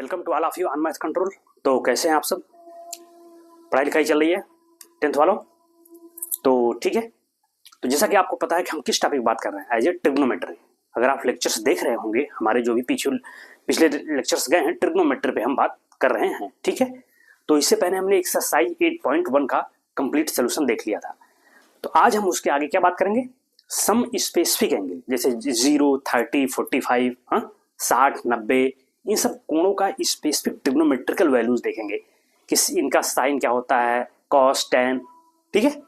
Welcome to all of you on math control. तो कैसे हैं आप सब? पढ़ाई लिखाई चल रही है 10th वालों? तो ठीक है। तो जैसा कि आपको पता है कि हम किस टॉपिक बात कर रहे हैं, एज ए ट्रिग्नोमेट्री। अगर आप लेक्चर्स देख रहे होंगे, हमारे जो भी पिछले लेक्चर्स गए हैं, ट्रिग्नोमेट्री पे हम बात कर रहे हैं। ठीक है। तो इससे पहले हमने एक्सरसाइज 8.1 का कंप्लीट सोल्यूशन देख लिया था। तो आज हम उसके आगे क्या बात करेंगे? सम स्पेसिफिक एंगल, जैसे 0, 30, 45, 60, 90, इन सब कोणों का स्पेसिफिक ट्रिग्नोमेट्रिकल वैल्यूज देखेंगे कि इनका साइन क्या होता है, कॉस, टैन। ठीक है।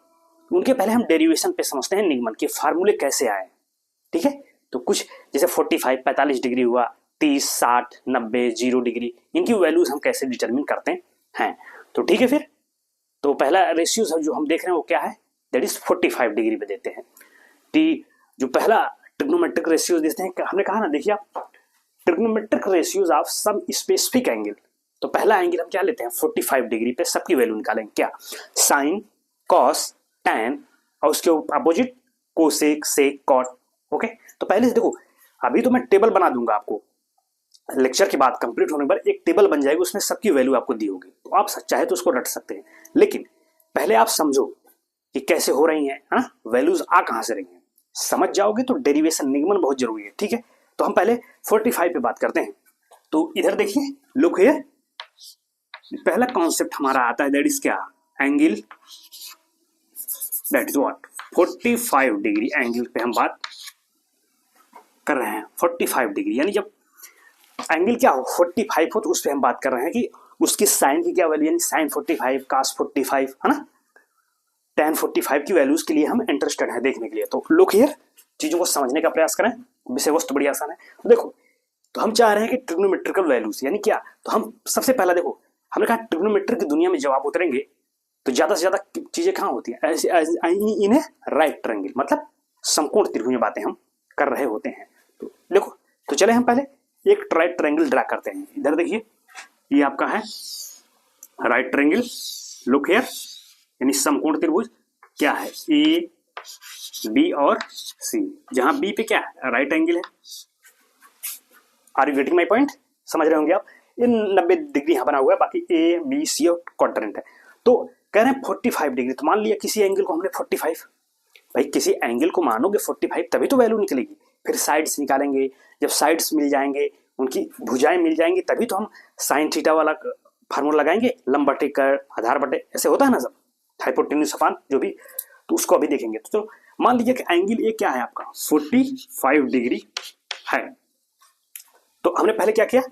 उनके पहले हम डेरिवेशन पे समझते हैं, निगमन के फार्मूले कैसे आए। ठीक है। तो कुछ जैसे 45 45 डिग्री हुआ, 30, 60, 90, 0 डिग्री, इनकी वैल्यूज हम कैसे डिटरमिन करते हैं। तो ठीक है। फिर तो पहला रेशियो जो हम देख रहे हैं वो क्या है? दैट इज 45 डिग्री पे देते हैं। जो पहला ट्रिग्नोमेट्रिक रेशियो देते हैं, हमने कहा ना, देखिए आप, trigonometric ratios of some specific angle. तो पहला एंगल हम क्या लेते हैं? 45 डिग्री पे सबकी वैल्यू निकालेंगे। क्या? साइन, कॉस, टैन, और उसके opposite cosec, sec, cot. Okay. तो पहले से देखो, अभी तो मैं टेबल बना दूंगा आपको, लेक्चर की बात कंप्लीट होने पर एक टेबल बन जाएगी, उसमें सबकी वैल्यू आपको दी होगी। तो आप चाहे तो उसको रट सकते हैं, लेकिन पहले आप समझो कि कैसे हो रही है, वैल्यूज आ कहां से रही हैं। समझ जाओगे तो डेरिवेशन, निगमन बहुत जरूरी है। ठीक है। तो हम पहले 45 पे बात करते हैं। तो इधर देखिए, लुक हियर, पहला कॉन्सेप्ट हमारा आता है, दैट इज क्या? Angle, that is what? 45 degree angle पे हम बात कर रहे हैं। 45 डिग्री यानी जब एंगल क्या हो, 45 हो, तो उस पर हम बात कर रहे हैं कि उसकी साइन की क्या वैल्यू, यानी साइन 45, कास 45, है ना, tan 45 की वैल्यूज के लिए हम इंटरेस्टेड हैं देखने के लिए। तो लुक हियर, चीजों को समझने का प्रयास करें, विषय वस्तु बड़ी आसान है। तो देखो, तो हम चाह रहे हैं कि ट्रिग्नोमेट्रिकल वैल्यूज यानी क्या? तो हम सबसे पहला देखो, हमने कहा ट्रिग्नोमेट्री की दुनिया में जब आप उतरेंगे तो ज्यादा से ज्यादा चीजें कहाँ होती हैं? इन्हें राइट ट्रायंगल, मतलब समकोण त्रिभुज बातें हम कर रहे होते हैं। तो देखो, तो चले हम पहले एक राइट ट्रायंगल ड्रा करते हैं। इधर देखिए, ये आपका है राइट ट्रायंगल। लुक हियर, यानी समकोण त्रिभुज क्या है? ए, बी और सी, जहां बी पे क्या है? राइट एंगल है। Are you getting my point? समझ रहे होंगे आप। इन 90 डिग्री यहां बना हुआ है, बाकी ए, बी, सी और क्वाड्रेंट है। तो कह रहे हैं 45 डिग्री। तो मान लिया किसी एंगल को हमने 45, भाई किसी एंगल को मानोगे 45 तभी तो वैल्यू निकलेगी। फिर साइड्स निकालेंगे, जब साइड्स मिल जाएंगे, उनकी भुजाएं मिल जाएंगी, तभी तो हम साइन थीटा वाला फार्मूला लगाएंगे, लंब बटे कर, आधार बटे, ऐसे होता है ना सब, हाइपोटेन्यूज अपान जो भी। तो उसको अभी देखेंगे। तो मान लीजिए कि एंगल ए क्या है आपका? 45 डिग्री है। तो हमने पहले क्या किया?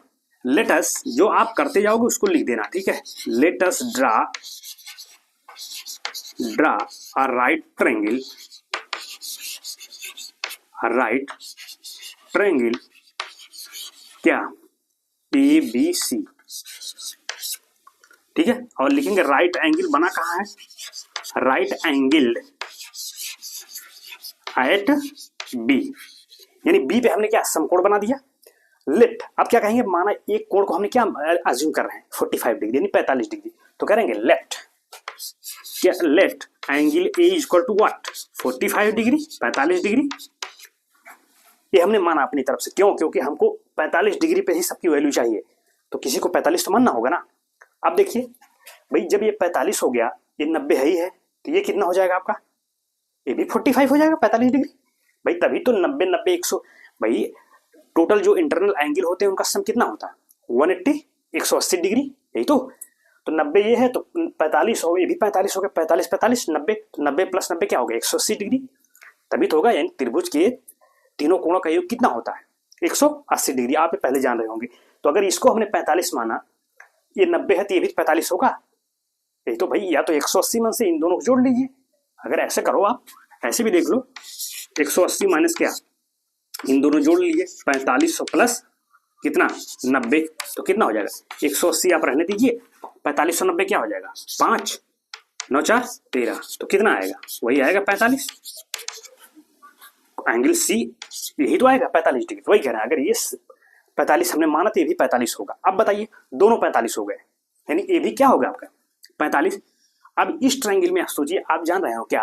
लेट अस, जो आप करते जाओगे उसको लिख देना, ठीक है। Let us draw a right triangle, क्या? ए बी सी, ठीक है। और लिखेंगे राइट एंगल बना कहाँ है? राइट एंगल एट बी, यानी बी पे हमने क्या समकोण बना दिया। लेट, अब क्या कहेंगे? माना एक कोण को हमने क्या अज्यूम कर रहे हैं? 45 डिग्री यानी 45 डिग्री। तो करेंगे लेट, क्या? Let angle A is equal to what? 45 degree, 45 degree. ये हमने माना अपनी तरफ से। क्यों? क्योंकि हमको 45 डिग्री पे ही सबकी वैल्यू चाहिए, तो किसी को 45 तो मानना होगा ना। अब देखिए भाई, जब ये 45 हो गया, ये 90 है ही है, तो ये कितना हो जाएगा आपका? ये भी 45 हो जाएगा, 45 डिग्री भाई। तभी तो 90 90 100, भाई टोटल जो इंटरनल एंगल होते हैं उनका सम कितना होता है? 180, 180 डिग्री, यही तो। 90 ये है तो 45 हो, ये भी 45 हो गया, 45 45 90, तो 90 प्लस 90 क्या हो गया? 180 डिग्री। तभी तो होगा, यानी त्रिभुज के तीनों कोणों का योग कितना होता है? 180 डिग्री। आप पहले जान रहे होंगे। तो अगर इसको हमने 45 माना, ये 90 है तो ये भी 45 होगा, यही तो भाई। या तो 180 में से इन दोनों को जोड़ लीजिए। अगर ऐसे करो, आप ऐसे भी देख लो, 180 माइनस क्या, इन दोनों जोड़ लीजिए, 4500 प्लस कितना? 90, तो कितना हो जाएगा? 180 आप रहने दीजिए, 4590 क्या हो जाएगा? 5 9 4 13, तो कितना आएगा? वही आएगा 45। एंगल सी यही तो आएगा 45 डिग्री। वही कह रहे हैं, अगर ये 45 हमने माना तो ये भी 45 होगा। अब बताइए, दोनों 45 हो गए, यानी ये भी क्या होगा आपका? 45। अब इस ट्रायंगल में सोचिए, आप जान रहे हो क्या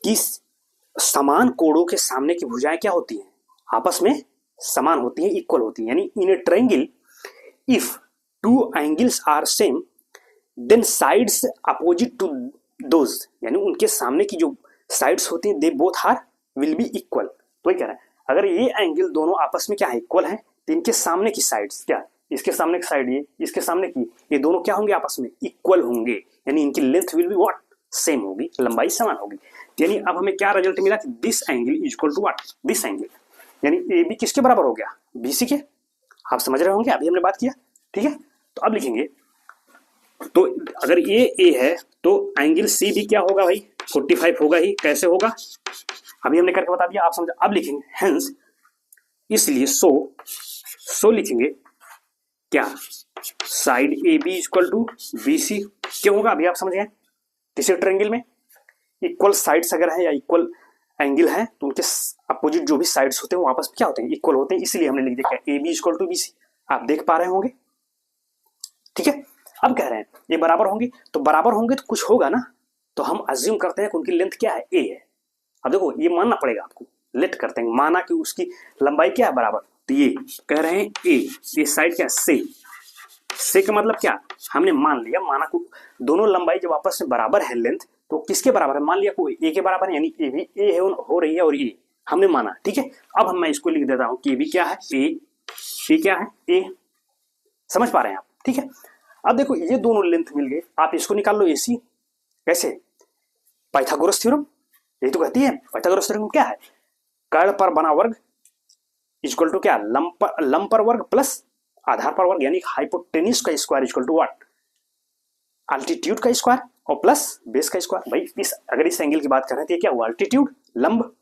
कि समान कोणों के सामने की भुजाएं क्या होती हैं? आपस में समान होती हैं, इक्वल होती हैं। यानी in a triangle if two angles are same then sides opposite to those, यानी उनके सामने की जो साइड्स होती हैं they both are will be equal. तो ये कह रहा है अगर ये एंगल दोनों आपस में क्या है इक्वल है, तो इनके सामने की साइड्स क्या, इसके सामने की साइड ये, इसके सामने की, ये दोनों क्या होंगे आपस में इक्वल होंगे, यानी इनकी length will be what same होगी, लंबाई समान होगी। यानी अब हमें क्या रिजल्ट मिला कि this angle is equal to what this angle, यानी ए बी किसके बराबर हो गया, बीसी के। आप समझ रहे होंगे, अभी हमने बात किया, ठीक है। तो अब लिखेंगे, तो अगर ये ए है तो एंगल सी भी क्या होगा भाई 45 होगा ही। कैसे होगा अभी हमने करके बता दिया, आप समझ। अब लिखेंगे हेंस, इसलिए सो लिखेंगे क्या, side A B equal to B C. क्यों होगा अभी आप समझ गए, किसी ट्रायंगल में इक्वल साइड्स अगर है या इक्वल एंगल है तो उनके अपोजिट जो भी साइड्स होते हैं वो आपस में क्या होते हैं इक्वल होते हैं, इसलिए हमने लिख दिया क्या A B equal to B C. आप देख पा रहे होंगे, ठीक है। अब कह रहे हैं ये बराबर होंगे, तो बराबर होंगे तो कुछ होगा ना, तो हम अज्यूम करते हैं कि उनकी लेंथ क्या है ए है। अब देखो ये मानना पड़ेगा आपको, लेट करते हैं, माना कि उसकी लंबाई क्या है बराबर, तो ये कह रहे हैं ए, ये साइड क्या से का मतलब क्या, हमने मान लिया, माना को दोनों लंबाई जब आपस में बराबर है लेंथ तो किसके बराबर है, मान लिया कोई ए के बराबर है, यानी ए भी ए है हो रही है और ए हमने माना, ठीक है। अब मैं इसको लिख देता हूं कि ए भी क्या है ए क्या है ए, समझ पा रहे हैं आप, ठीक है। अब देखो ये दोनों लेंथ मिल गए, आप इसको निकाल लो एसी, कैसे, पाइथागोरस थ्योरम, यही तो कहती है पाइथागोरस थ्योरम क्या है, कर्ण पर बना वर्ग इक्वल टू क्या, लंब पर वर्ग प्लस आधार पर वर्ग, यानी हाइपोटेन्यूज का square equal to what, altitude का स्क्वायर और प्लस बेस का स्क्वायर। भाई इस अगर इस एंगल की बात कर रहे हैं तो ये क्या हुआ अल्टीट्यूड लंब,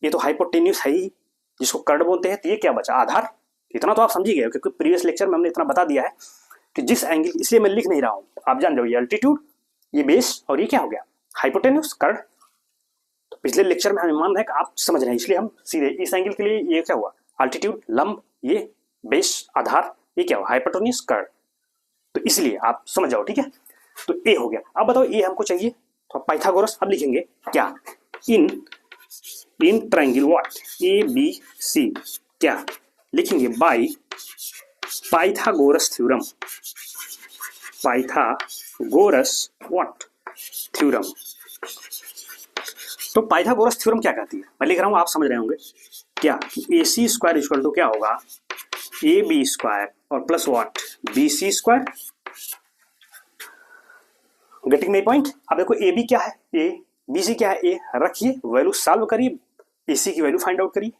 ये तो हाइपोटेन्यूज है ही जिसको कर्ण बोलते हैं, तो ये क्या बचा आधार। इतना तो आप समझ ही गए क्योंकि प्रीवियस लेक्चर में हमने इतना बता दिया है कि जिस एंगल, इसलिए मैं लिख नहीं रहा हूं, आप जान जाओ ये अल्टीट्यूड, ये बेस और ये क्या हो गया हाइपोटेन्यूज कर्ण। तो पिछले लेक्चर में हमें मान रहे हैं कि आप समझ रहे हैं, इसलिए हम सीधे इस एंगल के लिए ये क्या हुआ अल्टीट्यूड लंब, ये बेस आधार, ये क्या हुआ हाइपोटेन्यूज कर्ण, तो इसलिए आप समझ जाओ, ठीक है। तो ए हो गया। अब बताओ ये हमको चाहिए, तो पाइथागोरस अब लिखेंगे क्या, in triangle what A B C, क्या लिखेंगे by Pythagoras theorem, Pythagoras what theorem. तो पाइथागोरस थ्योरम क्या कहती है, मैं लिख रहा हूं आप समझ रहे होंगे क्या, A C square equal to क्या होगा ए बी स्क्वायर और plus what B C square. Getting my point. अब देखो ए बी क्या है ए, बी सी क्या है ए, रखिए वैल्यू सॉल्व करिए, ए सी की वैल्यू फाइंड आउट करिए।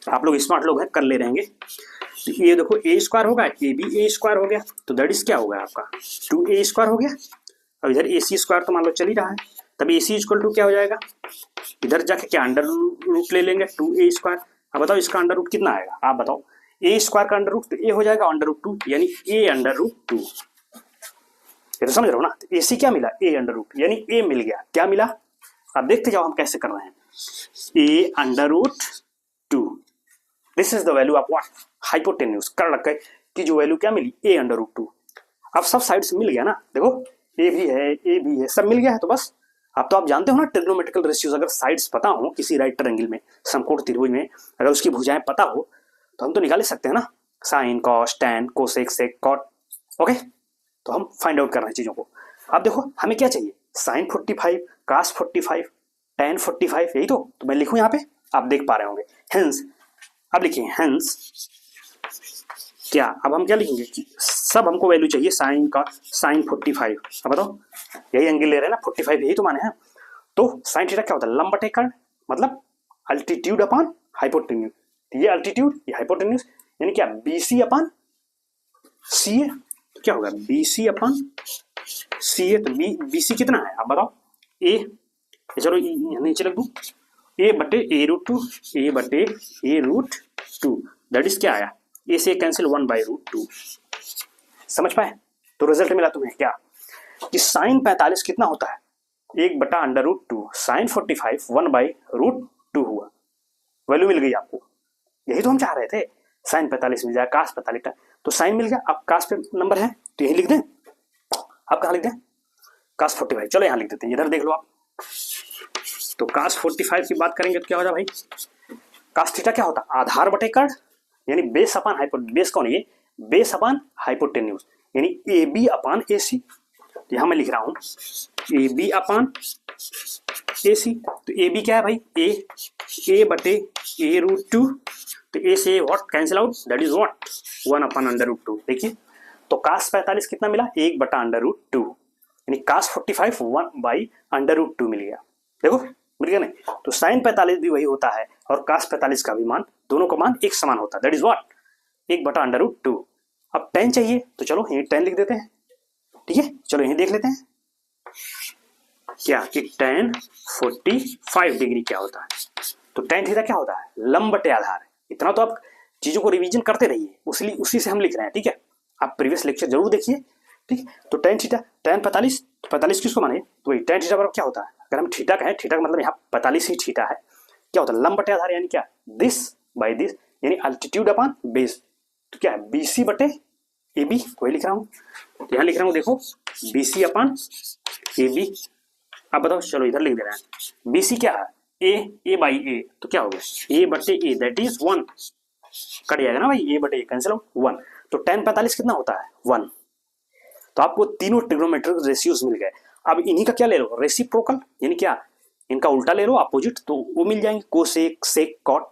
आप लोग स्मार्ट लोग हैं, कर ले रहेंगे। तो ये देखो ए स्क्वायर होगा, ए बी ए स्क्वायर हो गया, तो दैट इज क्या होगा आपका 2a स्क्वायर हो गया। अब इधर ए सी स्क्वायर तो मान लो चल ही रहा है, तब ए सी इक्वल टू क्या हो जाएगा, इधर जाके क्या अंडर रूट ले लेंगे 2a स्क्वायर। अब बताओ इसका अंडर रूट कितना आएगा, आप बताओ, ए स्क्वायर का अंडर रूट तो ए हो जाएगा अंडर रूट 2, यानी ए अंडर रूट 2। ये तो समझ रहे हो ना, तो ए सी क्या मिला ए अंडर रूट, यानी ए मिल गया, क्या मिला आप देखते जाओ हम कैसे कर रहे हैं, A under root 2, this is the value of what hypotenuse कर्ण की जो वैल्यू क्या मिली ए अंडर रूट 2। अब सब साइड से मिल गया ना, देखो ए भी है सब मिल गया है। तो बस अब तो आप जानते हो ना ट्रिग्नोमेट्रिकल रेशियोज, अगर साइड्स पता हो किसी राइट ट्रायंगल में समकोण त्रिभुज में, अगर उसकी भुजाएं पता हो तो हम तो निकाल सकते हैं ना, sine cos tan cosec sec cot, okay. तो हम फाइंड आउट कर रहे हैं चीजों को। अब देखो हमें क्या चाहिए, साइन 45 कास 45 टैन 45, यही तो मैं लिखूं यहाँ पे, आप देख पा रहे होंगे। हेंस अब लिखिए हेंस क्या, अब हम क्या लिखेंगे कि सब हमको वैल्यू चाहिए साइन का, साइन 45। अब बताओ यही एंगल ले रहे हैं ना 45, यही तो माने हैं। तो साइन थीटा क्या होता है लंब बटे कर्ण, मतलब अल्टीट्यूड अपॉन हाइपोटेन्यूज, ये अल्टीट्यूड ये हाइपोटेन्यूज, यानी क्या बीसी अपॉन सी ए, तो क्या होगा बीसी अपॉन सी ए, तो बीसी कितना है आप बताओ ए, चलो नीचे रख दूं ए बटे ए रूट 2, ए बटे ए रूट 2, दैट इज क्या आया ए से कैंसिल 1 बाई रूट 2। समझ पाए, तो रिजल्ट मिला तुम्हें क्या कि साइन 45 कितना होता है 1 बटा under root 2, sine 45 1 by root 2 हुआ, वैल्यू मिल गई आपको। यही तो हम चाह रहे थे, साइन 45 मिल जाए कास 45, तो साइन मिल गया, अब कास पे नंबर है तो यही लिख दें, अब कहाँ लिख दें कास 45, चलो यहाँ लिख देते हैं, इधर देख लो आप। तो कास 45 की बात करेंगे तो क्या हो जाए भाई, कास थीटा क्या होता है आधार बटे कर्ण, यानी बेस अपन हाइपोटेन्यूज, बेस कौन है ये बेस अपान हाइपोटेन्यूज, यानी ए बी अपान ए सी। तो यहां मैं लिख रहा हूं ए बी अपान ए सी। तो ए बी क्या है भाई, ए बटे ए रूट टू। तो ए से what cancel out, that is what 1 upon under root two. देखिए तो कास 45 कितना मिला, 1 बटा अंडर रूट टू, यानी कास 45 1 बाई अंडर रूट टू मिल गया। देखो मिल गया नहीं। तो साइन 45 भी वही होता है और कास 45 का भी मान, दोनों का मान एक समान होता है, दैट इज व्हाट 1 बटा अंडर रूट टू। अब tan चाहिए तो चलो यही tan लिख देते हैं, ठीक है। चलो यही देख लेते हैं क्या कि tan 45 डिग्री क्या होता है। तो tan थीटा क्या होता है, लंब बटे आधार। इतना तो आप चीजों को रिवीजन करते रहिए, उसी से हम लिख रहे हैं, ठीक है। आप प्रीवियस लेक्चर जरूर देखिए, ठीक है। तो tan थीटा, tan 45, 45 किसको माने, तो वही tan थीटा बराबर क्या होता है, अगर हम थीटा कहें, थीटा का मतलब यहाँ 45 ही थीटा है, क्या होता है लंब बटे आधार, यानी क्या दिस बाई दिस, यानी अल्टीट्यूड अपॉन बेस। तो क्या है BC बटे AB, वही लिख रहा हूँ। तो यहाँ लिख रहा हूँ देखो BC अपॉन AB। अब बताओ, चलो इधर लिख दे रहे हैं BC क्या है, A बाई A, तो क्या हो गया A बटे A, दैट इज 1, कट जाएगा ना भाई, A बटे A कैंसिल आउट 1। तो tan 45 कितना होता है 1। तो आपको तीनों ट्रिग्नोमेट्रिक रेशियोज मिल गए। अब इन्हीं का क्या ले लो, रेसिप्रोकल, यानी क्या इनका उल्टा ले लो अपोजिट, तो वो मिल जाएंगे कोसेक सेक कॉट,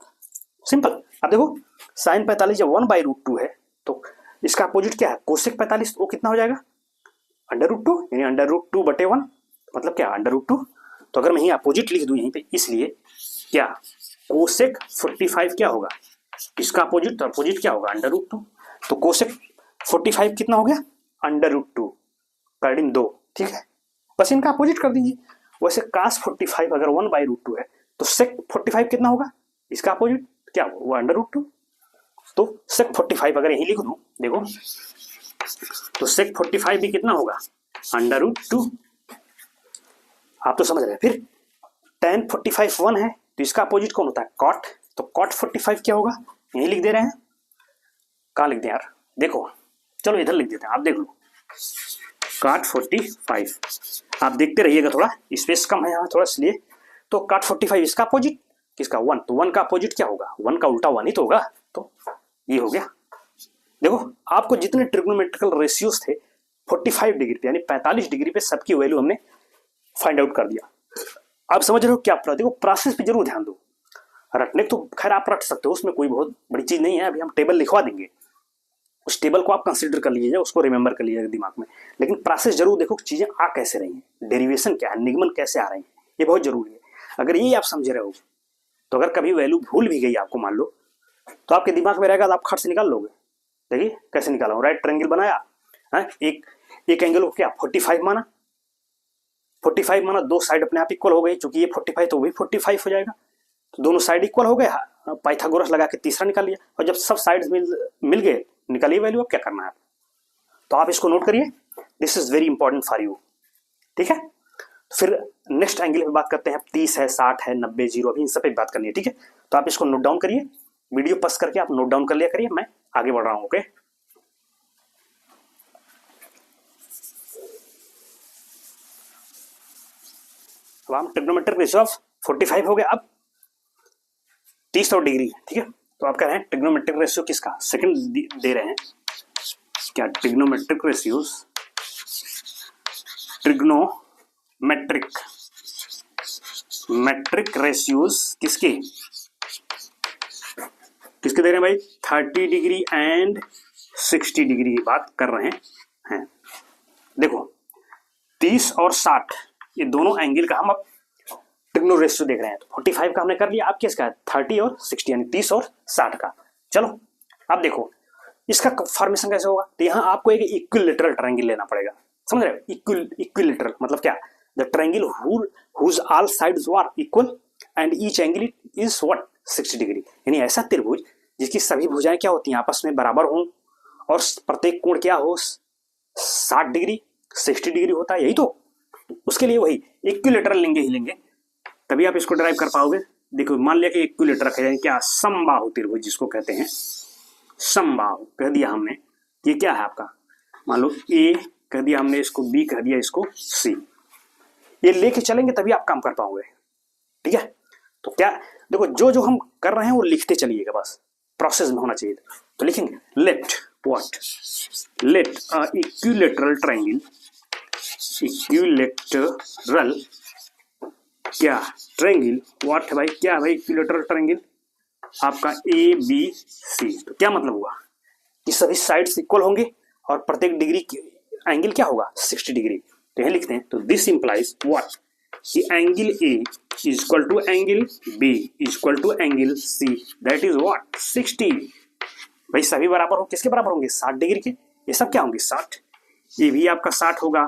सिंपल। अब देखो साइन 45 जब 1 बाई रूट टू है तो इसका अपोजिट क्या है कोसेक 45, वो कितना हो जाएगा अंडर रूट टू, यानी अंडर रूट टू बटे 1, मतलब क्या अंडर रूट टू। तो अगर मैं यही अपोजिट लिख दूं यहीं पे, इसलिए क्या कोसेक 45 क्या होगा, इसका अपोजिट, तो अपोजिट क्या होगा अंडर रूट टू। तो कोसेक 45 कितना हो गया अंडर रूट टू कर दिन 2, ठीक है। बस इनका अपोजिट कर दीजिए। वैसे कास 45 अगर 1 बाई रूट टू है तो सेक 45 कितना होगा, इसका अपोजिट क्या होगा वो अंडर रूट टू। तो सेक 45 अगर यही लिख दूं देखो, तो सेक 45 भी कितना होगा अंडर रूट टू। आप तो समझ रहे हैं। फिर tan 45 1 है तो इसका अपोजिट कौन होता है कॉट, तो कॉट 45 क्या होगा, यही लिख दे रहे हैं। कहाँ लिख दें यार, देखो चलो इधर लिख देते हैं, आप देख लो काट 45, आप देखते रहिएगा, थोड़ा स्पेस कम है यहाँ थोड़ा, इसलिए। तो काट 45 इसका अपोजिट किसका 1, तो 1 का अपोजिट क्या होगा, 1 का उल्टा 1 ही तो होगा, तो ये हो गया। देखो आपको जितने ट्रिग्नोमेट्रिकल रेशियोज थे 45 डिग्री पे यानी 45 डिग्री पे सबकी वैल्यू हमने फाइंड आउट कर दिया। आप समझ रहे हो क्या, देखो प्रोसेस पे जरूर ध्यान दो। रटने तो खैर आप रट सकते हो, उसमें कोई बहुत बड़ी चीज नहीं है, अभी हम टेबल लिखवा देंगे, उस टेबल को आप कंसीडर कर लीजिए, उसको रिमेंबर कर लीजिएगा दिमाग में। लेकिन प्रोसेस जरूर देखो चीजें आ कैसे रही हैं, डेरिवेशन क्या है, निगमन कैसे आ रहे हैं, ये बहुत जरूरी है। अगर ये आप समझ रहे हो तो अगर कभी वैल्यू भूल भी गई आपको मान लो, तो आपके दिमाग में रहेगा तो आप खट से निकाल लोगे। देखिए कैसे निकाला हूं, राइट ट्रायंगल बनाया है, एक एंगल को क्या 45 माना, 45 माना, दो साइड अपने आप इक्वल हो गई, चूंकि ये 45 तो वही 45 हो जाएगा, तो दोनों साइड इक्वल हो गए, पाइथागोरस लगा के तीसरा निकाल लिया। और जब सब साइड्स मिल गए निकालिए वैल्यू, अब क्या करना है, तो आप इसको नोट करिए, this is very important for you, ठीक है। फिर नेक्स्ट एंगल पे बात करते हैं, 30 है 60 है 90 0, अभी इन सब पे बात करनी है, ठीक है। तो आप इसको नोट डाउन करिए, वीडियो पॉज करके आप नोट डाउन कर लिया करिए, मैं आगे बढ़ रहा हूं, ओके। अब हम ट्रिग्नोमेट्रिक रेशियो ऑफ 45 हो गया, अब 30 और डिग्री, ठीक है। तो आप कह रहे हैं ट्रिग्नोमेट्रिक रेशियो किसका, सेकंड दे रहे हैं क्या, ट्रिग्नोमेट्रिक रेशियोज, ट्रिग्नोमेट्रिक रेशियोज किसके किसके दे रहे हैं भाई, 30 डिग्री एंड 60 डिग्री की बात कर रहे हैं। देखो 30 और 60 ये दोनों एंगल का हम अब ट्रिग्नो रेशियो देख रहे हैं। तो 45 का हमने कर लिया, अब किसका है 30 और 60 यानी 30 और 60 का। चलो अब देखो इसका फॉर्मेशन कैसे होगा, तो यहाँ आपको एक इक्विलेटरल ट्रायंगल लेना पड़ेगा, समझ रहे हो। इक्विलेटरल मतलब क्या, the triangle whose all sides are equal and each angle is what 60 degree, यानी ऐसा त्रिभुज जिसकी सभी भुजाएं क्या होती हैं आपस में बराबर हों और प्रत्येक कोण क्या हो 60 डिग्री 60 डिग्री होता है, यही तो। उसके लिए वही इक्विलेटरल लेंगे ही लेंगे, तभी आप इसको ड्राइव कर पाओगे। देखो मान लिया कि इक्विलेटरल है क्या, समबाहु त्रिभुज जिसको कहते हैं, समबाहु कह दिया हमने, ये क्या है आपका, मान लो ए कह दिया हमने, इसको बी कह दिया, इसको सी, ये लेके चलेंगे तभी आप काम कर पाओगे, ठीक है। तो क्या देखो जो जो हम कर रहे हैं वो लिखते चलिएगा, बस प्रोसेस में होना चाहिए। तो लिखेंगे let what, let a equilateral triangle, equilateral क्या ट्रायंगल, व्हाट है भाई, क्या है भाई इक्विलेटरल ट्रायंगल, आपका ए बी सी। तो क्या मतलब हुआ कि सभी साइड्स इक्वल होंगे और प्रत्येक डिग्री एंगल क्या होगा 60 डिग्री। तो यह लिखते हैं, तो दिस इंप्लाइज व्हाट कि angle A is equal to angle B is equal to angle C, that is what 60। भाई सभी बराबर हो, किसके बराबर होंगे 60 डिग्री के, ये सब क्या होंगे 60, ये भी आपका 60 होगा,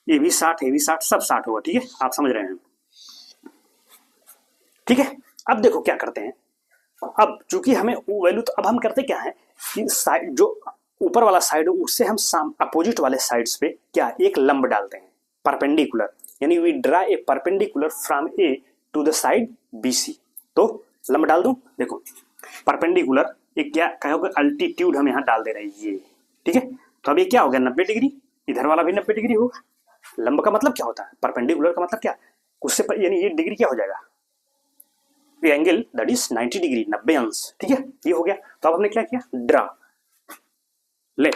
ये भी 60, ये भी 60, सब 60 होगा। ठीक है, आप समझ रहे हैं। ठीक है, अब देखो क्या करते हैं, अब चूंकि हमें वैल्यू, तो अब हम करते क्या है कि साइड जो ऊपर वाला साइड है उससे हम अपोजिट वाले साइड्स पे क्या एक लंब डालते हैं, परपेंडिकुलर, यानी we draw a perpendicular from A to the side B C. तो लंब डाल दूं, देखो परपेंडिकुलर एक क्या कहोगे अल्टीट्यूड हम यहाँ डाल दे रहे हैं ये। ठीक है, तो अब ये क्या हो गया 90 डिग्री, इधर वाला भी 90 डिग्री होगा। लंब का मतलब क्या होता है, परपेंडिकुलर का मतलब क्या, उससे यानी ये डिग्री क्या हो जाएगा, एंगल दैट इज 90 डिग्री, 90 अंश। ठीक है, ये हो गया। तो अब हमने क्या किया, ड्रा, लेट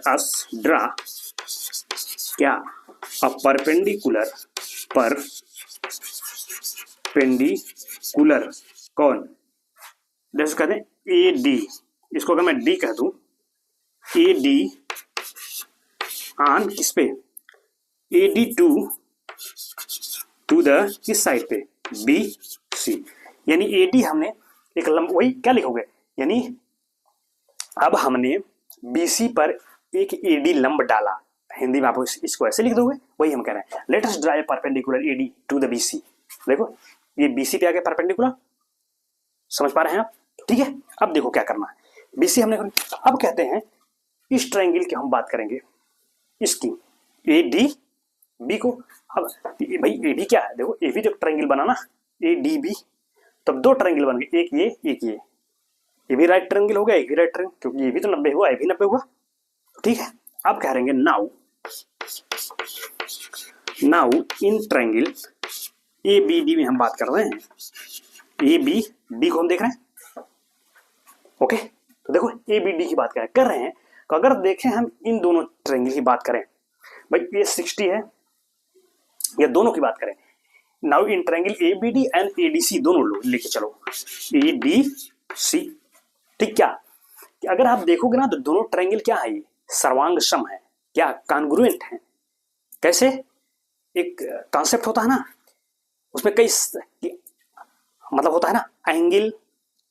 अस ड्रा क्या अ परपेंडिकुलर कौन, जैसे कहते हैं ए डी, इसको अगर मैं डी कह दूं, ए डी ऑन किस पे, ए डी टू द किस साइड पे, बी सी, यानी ए डी हमने एक लंब, वही क्या लिखोगे, यानी अब हमने बीसी पर एक एडी लंब डाला, हिंदी में आप इसको ऐसे लिख दोगे, वही हम कह रहे हैं, let us draw a perpendicular AD to the BC. देखो ये बीसी पे आ गया परपेंडिकुलर, समझ पा रहे हैं आप। ठीक है, अब देखो क्या करना है, बीसी हमने, अब कहते हैं इस ट्रायंगल की हम बात करेंगे, इसकी ए डी बी को, अब भाई ए बी क्या है, देखो ए बी जो ट्रायंगल बना ना ए डी बी, तब दो ट्रायंगल बन गए, एक ये भी राइट ट्रायंगल हो गया, एक भी राइट ट्रायंगल, क्योंकि ये भी तो 90 हुआ, ये भी 90 हुआ। ठीक है, अब कह रहेंगे now in triangle A B D में हम बात कर रहे हैं, ए बी डी को हम देख रहे हैं। ओके, तो देखो ए बी डी की बात कर रहे हैं, तो अगर देखें हम इन दोनों ट्रायंगल की बात करें, भाई ये 60 है, ये दोनों की बात करें, now in triangle A B D and A D C, दोनों लोग लेके चलो ए डी सी। ठीक, क्या कि अगर आप देखोगे ना तो दोनों ट्रायंगल क्या है, सर्वांग सम है, क्या कॉन्ग्रुएंट है। कैसे, एक कॉन्सेप्ट होता है ना, उसमें कई मतलब होता है ना, एंगल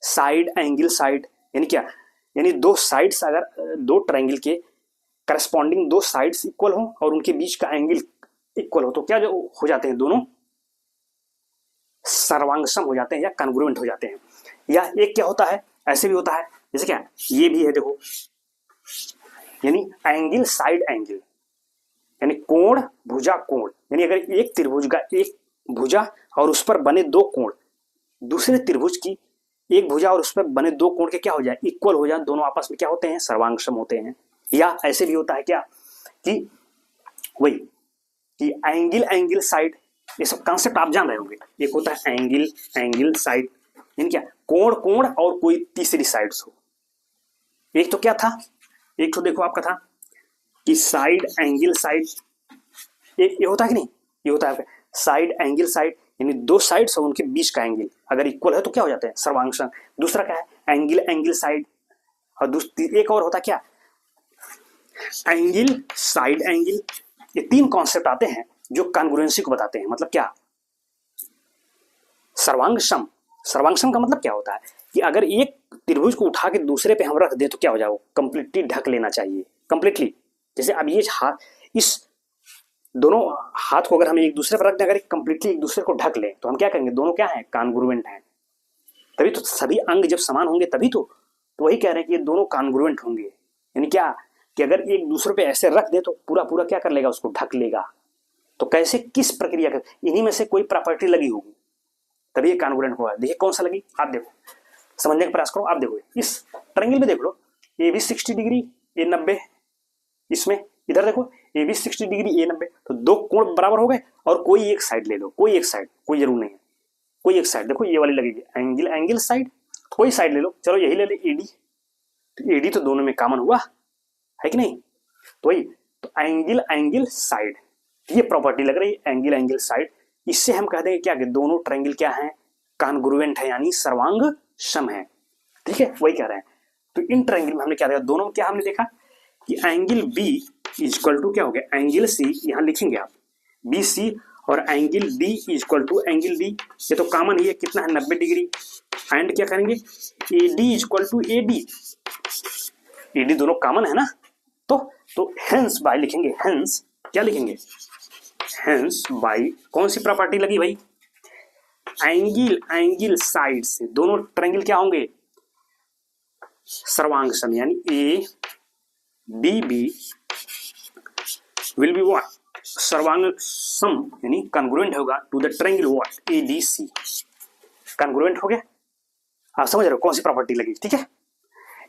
साइड, यानी क्या, यानी दो साइड्स, अगर दो ट्रायंगल के करस्पॉन्डिंग दो साइड्स इक्वल हो और उनके बीच का एंगल इक्वल हो, तो क्या जो हो जाते हैं, दोनों सर्वांगसम हो जाते हैं या कॉन्ग्रुएंट हो जाते हैं। या एक क्या होता है, ऐसे भी होता है, जैसे क्या ये भी है, देखो यानी एंगल साइड एंगल, यानी कोण भुजा कोण, यानी अगर एक त्रिभुज का एक भुजा और उस पर बने दो कोण, दूसरे त्रिभुज की एक भुजा और उस पर बने दो कोण के क्या हो जाए, इक्वल हो जाए, दोनों आपस में क्या होते हैं, सर्वांगसम होते हैं। या ऐसे भी होता है क्या कि वही कि एंगल साइड, ये सब कॉन्सेप्ट आप जान रहे होंगे। एक होता है एंगल साइड, यानी क्या कोण और कोई तीसरी साइड्स हो। एक तो क्या था, एक तो देखो आपका था कि साइड एंगल साइड, एक ये होता है कि नहीं, ये होता है साइड एंगल साइड, यानी दो साइड्स और उनके बीच का एंगल अगर इक्वल है तो क्या हो जाते हैं, सर्वांगसम। दूसरा क्या है, एंगल साइड, और एक और होता क्या, एंगल साइड एंगल। ये तीन कॉन्सेप्ट आते हैं जो कॉन्ग्रुएंसी को बताते हैं, मतलब क्या, सर्वांगसम का मतलब क्या होता है कि अगर एक त्रिभुज को उठा के दूसरे पे हम रख दें तो क्या हो जाए, वो कंप्लीटली ढक लेना चाहिए, कंप्लीटली। जैसे अब ये हाथ, इस दोनों हाथ को अगर हम एक दूसरे पर रख दें, अगर कंप्लीटली एक दूसरे को ढक लें तो हम क्या कहेंगे, दोनों क्या है, कॉन्ग्रुएंट हैं। तभी तो सभी अंग जब समान होंगे तभी तो वही कह रहे हैं कि ये दोनों कॉन्ग्रुएंट होंगे, यानी क्या कि अगर एक दूसरे पे ऐसे रख दे तो पूरा क्या कर लेगा, उसको ढक लेगा। तो कैसे, किस प्रक्रिया कर, इन्हीं में से कोई प्रॉपर्टी लगी होगी तभी ये कॉन्ग्रुएंट होगा। देखिए कौन सा लगी, आप देखो, समझने का प्रयास करो। आप देखो इस ट्रायंगल में देख लो, ए भी 60 डिग्री, ए 90, इसमें इधर देखो ए भी 60 डिग्री, ए 90, तो दो कोण बराबर हो गए। और कोई एक साइड ले लो, कोई एक साइड, कोई जरूर नहीं है, कोई एक साइड देखो ये वाली लगेगी एंगल साइड, कोई साइड ले लो, चलो यही ले ले एडी, तो एडी तो दोनों में कॉमन हुआ है कि नहीं, तो वही तो एंगल एंगल साइड, ये प्रॉपर्टी लग रही है एंगल एंगल साइड। इससे हम कह देंगे क्या कि दोनों ट्रायंगल क्या है, कॉन्ग्रुएंट है यानी सर्वांग सम है। ठीक है, वही कह रहे हैं। तो इन ट्रायंगल में हमने क्या देखा, दोनों क्या हमने देखा कि एंगल बी इक्वल टू क्या हो गया, एंगल सी, यहां लिखेंगे आप बी सी, और angle D equal to angle D, ये तो कॉमन ही है, कितना है 90 डिग्री। एंड क्या करेंगे, A D equal to A D, A D दोनों कॉमन है ना, तो हेंस बाय लिखेंगे, हेंस क्या लिखेंगे, हेंस बाय कौन सी प्रॉपर्टी लगी भाई, एंगल एंगल साइड से दोनों ट्रायंगल क्या होंगे, सर्वांग सम, यानी A D B will be what, सर्वांग सम यानी कॉन्ग्रुएंट होगा to the triangle what A D C, congruent हो गया। आप समझ रहे हो कौन सी प्रॉपर्टी लगी। ठीक है,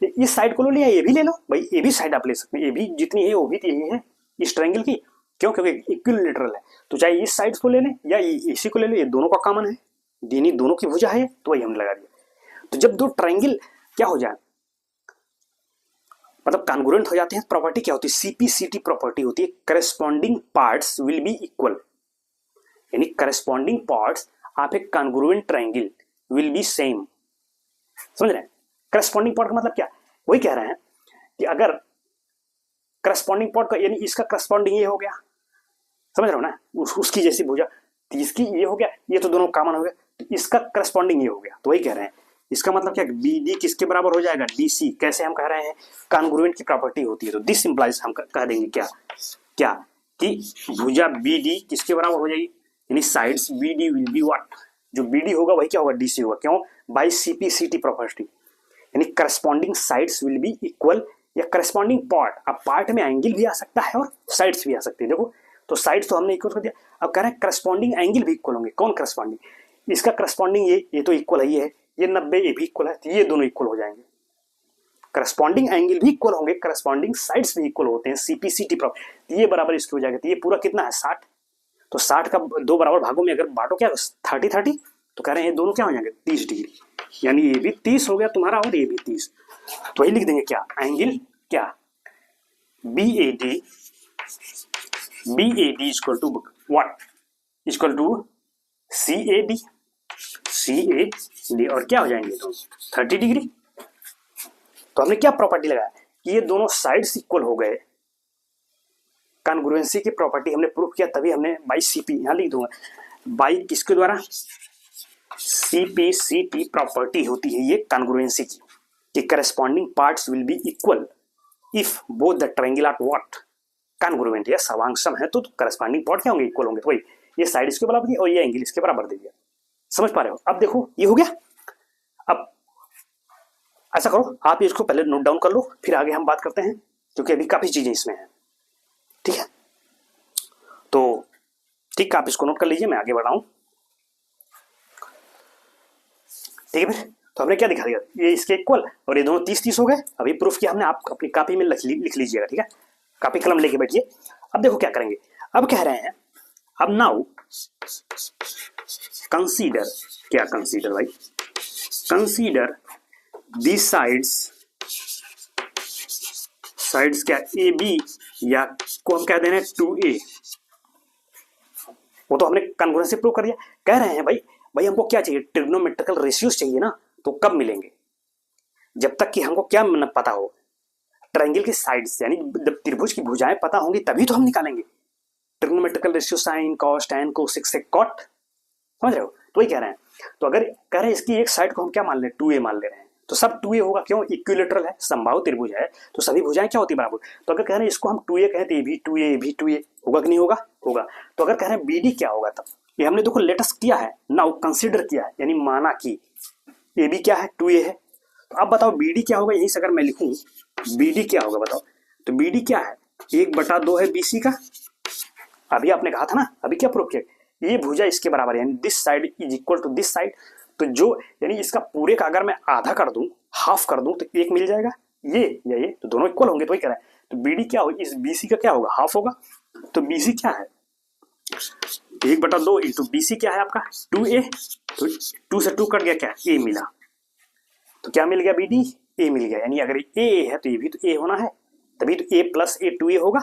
इस साइड को लो लिया, ये भी ले लो भाई, ये भी साइड आप ले सकते हैं, ये भी जितनी है वो भी यही है इस ट्रायंगल की, क्यों, क्योंकि इक्विलैटरल है, तो चाहे इस साइड को ले लें या इसी को ले लो, ये दोनों का कॉमन है, यानी दोनों की भुजा है, तो वही हमने लगा दिया। तो जब दो ट्रायंगल क्या हो जाए, मतलब कॉन्ग्रुएंट हो जाते हैं, प्रॉपर्टी क्या होती है, सीपीसीटी प्रॉपर्टी होती है, corresponding parts will be equal, यानी corresponding parts of a congruent triangle will be same. समझ रहे हैं, करस्पॉन्डिंग पार्ट का मतलब क्या, वही कह रहे हैं कि अगर करस्पॉन्डिंग पार्ट का यानी इसका करस्पॉन्डिंग ये हो गया, समझ रहे हो ना, उसकी जैसी भुजा, तो इसकी ये हो गया, ये तो दोनों कॉमन हो गया, तो इसका करस्पॉन्डिंग ये हो गया, तो वही कह रहे हैं। इसका मतलब क्या, बी डी किसके बराबर हो जाएगा, डी सी, कैसे हम कह रहे हैं, कॉन्ग्रुएंट की प्रॉपर्टी होती है, तो दिस इंप्लाइज हम कह देंगे क्या क्या कि भुजा बी डी किसके बराबर हो जाएगी, यानी sides B D will be what, जो बी डी होगा वही क्या होगा, डी सी होगा, क्यों, बाई सीपीसीटी प्रॉपर्टी, यानी corresponding sides will be equal, या करस्पॉन्डिंग पार्ट, अब पार्ट में एंगल भी आ सकता है और साइड्स भी आ सकते हैं, देखो तो साइड्स तो हमने इक्वल कर दिया, अब कह रहे हैं करस्पॉन्डिंग एंगल भी इक्वल होंगे, कौन करस्पॉन्डिंग, इसका करस्पॉन्डिंग ये तो इक्वल है, ये 90 ये भी इक्वल है, तो ये दोनों इक्वल हो जाएंगे, करस्पॉन्डिंग एंगल भी इक्वल होंगे, करस्पॉन्डिंग साइड्स भी इक्वल होते हैं, सीपीसीटी प्रॉपर्टी, तो ये बराबर इसके हो जाएगा, तो ये पूरा कितना है 60, तो 60 का दो बराबर भागों में अगर बांटो क्या 30-30, तो कह रहे हैं ये दोनों क्या हो जाएंगे 30 डिग्री, यानी ये भी 30 हो गया तुम्हारा और ये भी 30, तो वही लिख देंगे क्या, एंगल क्या, B A D equal to what, equal to C A D, और क्या हो जाएंगे तो 30 डिग्री। तो हमने क्या प्रॉपर्टी लगाया कि ये दोनों साइड्स इक्वल हो गए, कॉन्ग्रुएंसी की प्रॉपर्टी हमने प्रूफ किया, तभी हमने बाई सीपी यहां लिख दूंगा, बाई किसके द्वारा, सीपीसीटी प्रॉपर्टी होती है ये कॉन्ग्रुएंसी की, कि corresponding parts will be equal if both the triangle are what congruent, या सर्वांग सम है, तो करस्पॉन्डिंग पार्ट क्या होंगे, इक्वल होंगे, तो वही ये साइड इसके बराबर दिया और ये एंगल इसके बराबर दे दिया, समझ पा रहे हो। अब देखो ये हो गया, अब ऐसा करो आप इसको पहले नोट डाउन कर लो, फिर आगे हम बात करते हैं, क्योंकि अभी काफी चीजें इसमें हैं। ठीक है, तो ठीक आप इसको नोट कर लीजिए, मैं आगे बढ़ रहा हूं। ठीक है फिर, तो हमने क्या दिखा दिया, ये इसके इक्वल और ये दोनों 30-30 हो गए, अभी प्रूफ किया हमने, आप अपनी कॉपी में लिख लीजिएगा। ठीक है, कॉपी कलम लेके बैठिए। अब देखो क्या करेंगे, अब कह रहे हैं, अब नाउ कंसीडर, क्या कंसीडर भाई, कंसीडर दिस साइड्स क्या ए बी, या को हम कह दे रहे हैं 2a, वो तो हमने कॉन्ग्रुएंसी प्रूव कर दिया। कह रहे हैं भाई हमको क्या चाहिए, ट्रिग्नोमेट्रिकल रेशियोज चाहिए ना, तो कब मिलेंगे, जब तक कि हमको क्या पता हो, ट्रायंगल के साइड्स, यानी त्रिभुज की भुजाएं पता होंगी तभी तो हम निकालेंगे trigonometrical ratio, sine cos tan cosec sec cot, समझ रहे हो, तो वही कह रहे हैं। तो अगर कह रहे हैं इसकी एक साइड को हम क्या मान ले, 2a मान ले रहे हैं, तो सब 2a होगा, क्यों, इक्विलैटरल है, समबाहु त्रिभुज है, तो सभी भुजाएं क्या होती है बराबर। तो अगर कह रहे हैं इसको हम 2a कहें तो ये भी 2a होगा कि नहीं होगा, होगा। तो अगर कह रहे हैं bd क्या होगा, तब ये हमने देखो लेटेस्ट किया है, नाउ कंसीडर किया है, यानी माना कि ए बी क्या है, 2a है, तो अब बताओ bd क्या होगा, यहीं से अगर मैं लिखूं bd क्या होगा बताओ, तो bd क्या है, 1/2 है bc का, अभी आपने कहा था ना, अभी क्या प्रूफ किया, ये भुजा इसके बराबर है, यानी this side is equal to this side, तो जो यानी इसका पूरे का अगर मैं आधा कर दूं, हाफ कर दूं, तो एक मिल जाएगा, ये या ये, तो दोनों इक्वल होंगे, तो वही कह रहा है। तो bd क्या होगा, इस bc का क्या होगा, हाफ होगा, तो bc क्या है 1/2 इंटू bc क्या है आपका 2a, तो 2 से 2 कट गया, क्या a मिला, तो क्या मिल गया bd ए मिल गया, यानी अगर ए है तो ये भी तो ए होना है, तभी तो ए प्लस ए 2a होगा।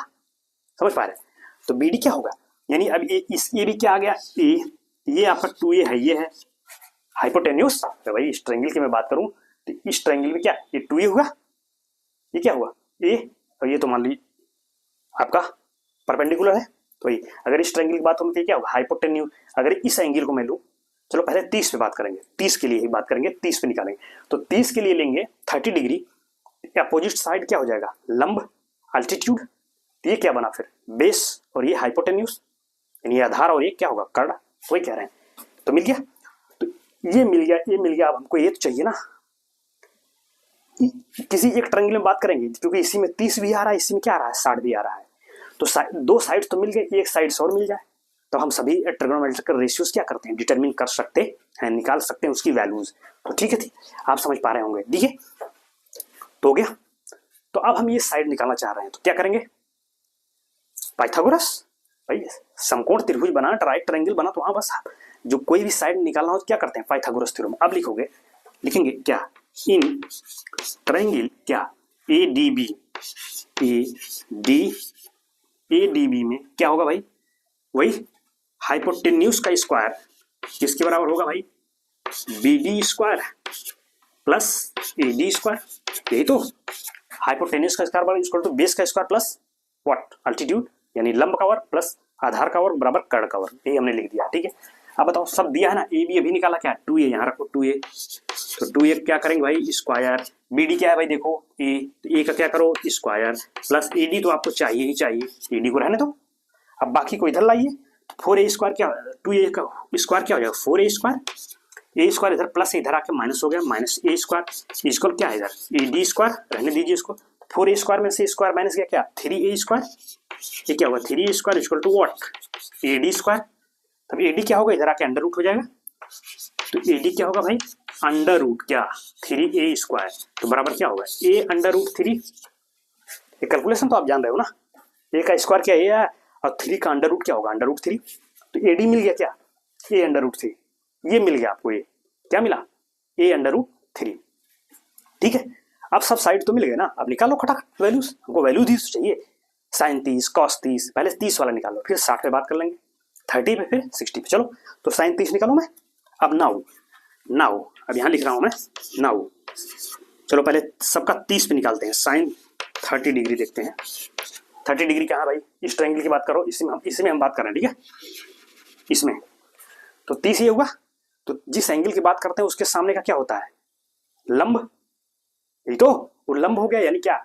समझ पा रहे हैं? तो बी डी क्या होगा, यानी अब ये भी क्या आ गया ए, ये आपका 2a है, ये है हाइपोटेन्यूस। तो भाई इस ट्रायंगल की मैं बात करूं तो इस ट्रायंगल में क्या ये 2a हुआ, ये क्या हुआ ए, और ये तो मान लीजिए आपका परपेंडिकुलर है। तो ये अगर इस ट्रायंगल की बात हो तो क्या होगा हाइपोटेन्यूस। अगर इस एंगल को मैं लूं, चलो पहले 30 पे बात करेंगे, 30 के लिए ही बात करेंगे, 30 पे निकालेंगे। तो 30 के लिए लेंगे 30 डिग्री, अपोजिट साइड क्या हो जाएगा लंब अल्टीट्यूड, तो ये क्या बना फिर बेस, और ये हाइपोटेन्यूस यानी आधार, और ये क्या होगा कर्ण। वही कह रहे हैं, तो मिल गया, तो ये मिल गया, ये मिल गया। अब हमको ये तो चाहिए ना, किसी एक ट्रायंगल में बात करेंगे क्योंकि इसी में 30 भी आ रहा है, इसी में क्या आ रहा है 60 भी आ रहा है, तो दो साइड तो मिल गए, एक साइड और मिल जाए तो हम सभी ट्रिग्नोमेट्रिकल रेशियोज क्या करते हैं डिटरमिन कर सकते हैं, निकाल सकते हैं उसकी वैल्यूज। तो ठीक है थी, आप समझ पा रहे होंगे। ठीक है, तो हो गया। तो अब हम ये साइड निकालना चाह रहे हैं तो क्या करेंगे, पाइथागोरस। भाई समकोण त्रिभुज बना, राइट ट्रायंगल बना, तो वहां बस जो कोई भी साइड निकालना हो तो क्या करते हैं पाइथागोरस थ्योरम। अब लिखोगे, लिखेंगे क्या इन ट्रायंगल क्या ADB, ADB में क्या होगा भाई, वही हाइपोटेन्यूस का स्क्वायर किसके बराबर होगा भाई BD square plus AD square. यही तो हाइपोटेन्यूस का स्क्वायर इक्वल टू बेस का स्क्वायर प्लस व्हाट अल्टीट्यूड, यानी लंब का वर्ग प्लस आधार का वर्ग बराबर कर्ण का वर्ग। यही हमने लिख दिया। ठीक है, अब बताओ सब दिया है ना, ए बी अभी निकाला क्या 2a, यहाँ रखो 2a, तो 2a क्या करेंगे भाई स्क्वायर, BD क्या है भाई देखो a, तो a का क्या करो स्क्वायर प्लस AD तो आपको चाहिए ही चाहिए, AD को रहने दो। अब बाकी को इधर लाइए, 4a स्क्वायर क्या 2a का स्क्वायर क्या हो जाएगा 4a स्क्वायर, ए स्क्वायर इधर प्लस इधर आके माइनस हो गया माइनस ए स्क्वायर, इक्वल क्या है इधर AD स्क्वायर, रहने दीजिए इसको। 4a स्क्वायर में से स्क्वायर माइनस गया क्या 3a स्क्वायर, ये क्या होगा 3a square equal to what AD square. तब AD क्या होगा इधर आके अंडर रूट हो जाएगा, तो AD क्या होगा भाई अंडर रूट क्या 3a स्क्वायर, तो बराबर क्या होगा a अंडर रूट 3। ये कैलकुलेशन तो आप जान रहे हो ना, a का स्क्वायर क्या है और 3 का अंडर रूट क्या होगा अंडर रूट 3, तो AD मिल गया क्या a अंडर रूट 3, ये मिल गया आपको, ये क्या मिला a अंडर रूट 3। ठीक है, अब सब साइड तो मिल गए ना, अब निकालो खटाखट वैल्यूज, हमको वैल्यू दी चाहिए sin 30 cos 30, पहले 30 वाला निकालो फिर 60 पे बात कर लेंगे, 30 पे फिर 60 पे। चलो तो sin 30 निकालो मैं। अब नाउ अब यहाँ लिख रहा हूँ मैं नाउ, चलो पहले सबका 30 पे निकालते हैं, sin 30 डिग्री देखते हैं। 30 डिग्री कहाँ भाई इस ट्रायंगल की बात करो, इसी में हम बात कर रहे हैं। ठीक है, इसमें तो 30 ये हुआ, तो जिस एंगल की बात करते हैं उसके सामने का क्या होता है लंब, यही तो वो लंब हो गया, यानी क्या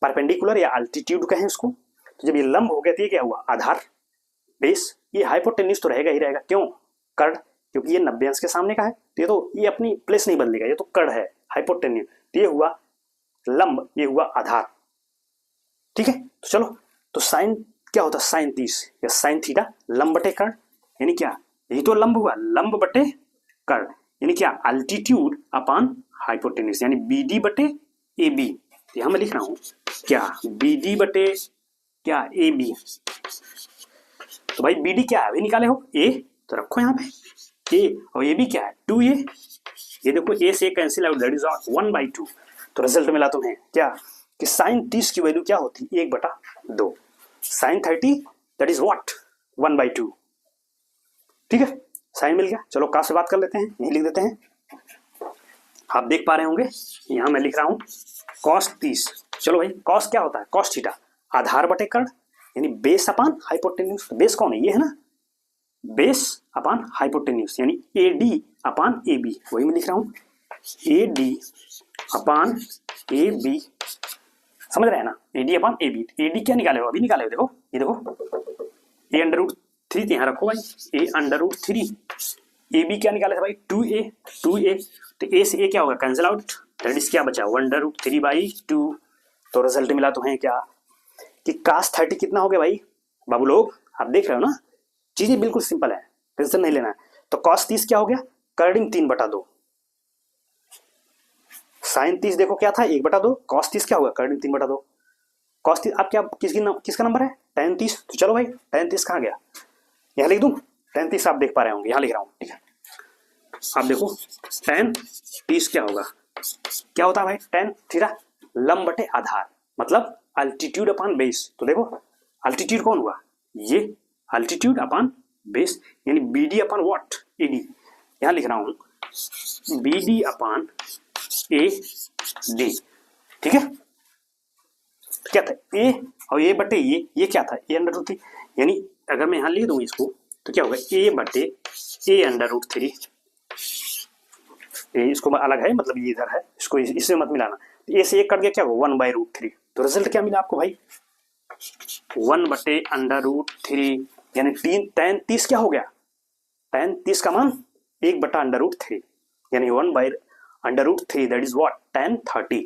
परपेंडिकुलर या अल्टीट्यूड कहें उसको। तो जब ये लंब हो गया तो ये क्या हुआ आधार बेस, ये हाइपोटेन्यूस तो रहेगा ही रहेगा, क्यों कर्ण, क्योंकि ये 90 अंश के सामने का है, तो ये अपनी प्लेस नहीं बदलेगा, ये तो कर्ण है हाइपोटेन्यूस, तो ये हुआ लंब, ये हुआ आधार। ठीक है, तो चलो तो साइन क्या होता है साइन 30 या साइन थीटा लंब बटे कर्ण, यानी क्या यही तो लंब हुआ लंब बटे कर्ण, यानी क्या अल्टीट्यूड अपॉन हाइपोटेन्यूस, यानी BD बटे AB। यहां मैं लिख रहा हूं क्या BD बटे क्या AB, तो भाई BD क्या है अभी निकाले हो A, तो रखो यहाँ पे A, और AB क्या है 2A, ये देखो A से कैंसिल आउट दैट इज 1/2, तो रिजल्ट मिला तुम्हें क्या कि साइन 30 की वैल्यू क्या होती 1/2, साइन 30 दैट इज व्हाट 1/2। ठीक है, साइन मिल गया। चलो का से बात कर लेते हैं, यही लिख देते हैं, आप देख पा रहे होंगे यहां मैं लिख रहा हूं cos 30। चलो भाई cos क्या होता है cos थीटा आधार बटे कर्ण, यानी बेस अपॉन हाइपोटेन्यूस, बेस कौन है ये है ना, बेस अपॉन हाइपोटेन्यूस, यानी AD अपॉन AB, वही मैं लिख रहा हूं AD अपॉन AB, समझ रहे हैं ना AD अपॉन AB। AD क्या निकाले हो अभी निकाले हो, देखो ये देखो A अंडर रूट 3, यहाँ रखो भाई A अंडर रूट 3, AB क्या निकाले थे भाई 2A, तो A से A क्या होगा कैंसिल आउट, दैट इज क्या बचा 1/3/2, तो रिजल्ट मिला तुम्हें क्या कि cos 30 कितना हो गया भाई बाबू लोग, आप देख रहे हो ना चीजें बिल्कुल सिंपल है, टेंशन नहीं लेना है। तो cos 30 क्या हो गया कर्डिंग 3/2, साइन 30 देखो क्या था 1/2, cos 30 क्या होगा कर्डिंग 3/2, cos 30 आप क्या किसका नंबर है tan 30, तो चलो भाई tan 30 कहाँ गया, यहाँ लिख दूं tan 30 आप देख पा रहे होंगे यहाँ लिख रहा हूँ। ठीक है, आप देखो tan 30 क्या होगा क्या होता है भाई, टेन थीटा लंब बटे आधार, मतलब अल्टीट्यूड अपॉन बेस। तो देखो अल्टीट्यूड कौन हुआ, ये अल्टीट्यूड अपॉन बेस, यानी B D upon what, A D. यहां लिख रहा हूं B D upon A D, ठीक है। क्या था ए और ए बटे ये क्या था, ए अंडर रूट थ्री, यानी अगर मैं यहां लिख दूं इसको तो क्या होगा, ए बटे ए अंडर रूट थ्री, इसको अलग है, मतलब ये इधर है, इसको इससे मत मिलाना। ए से एक कट गया, क्या होगा, वन बाई रूट थ्री। तो रिजल्ट क्या मिला आपको भाई, वन बटे अंडर रूट थ्री, यानी tan 30 क्या हो गया, tan 30 का मान एक बटा अंडर रूट थ्री, यानी one by under root three, that is what, tan 30।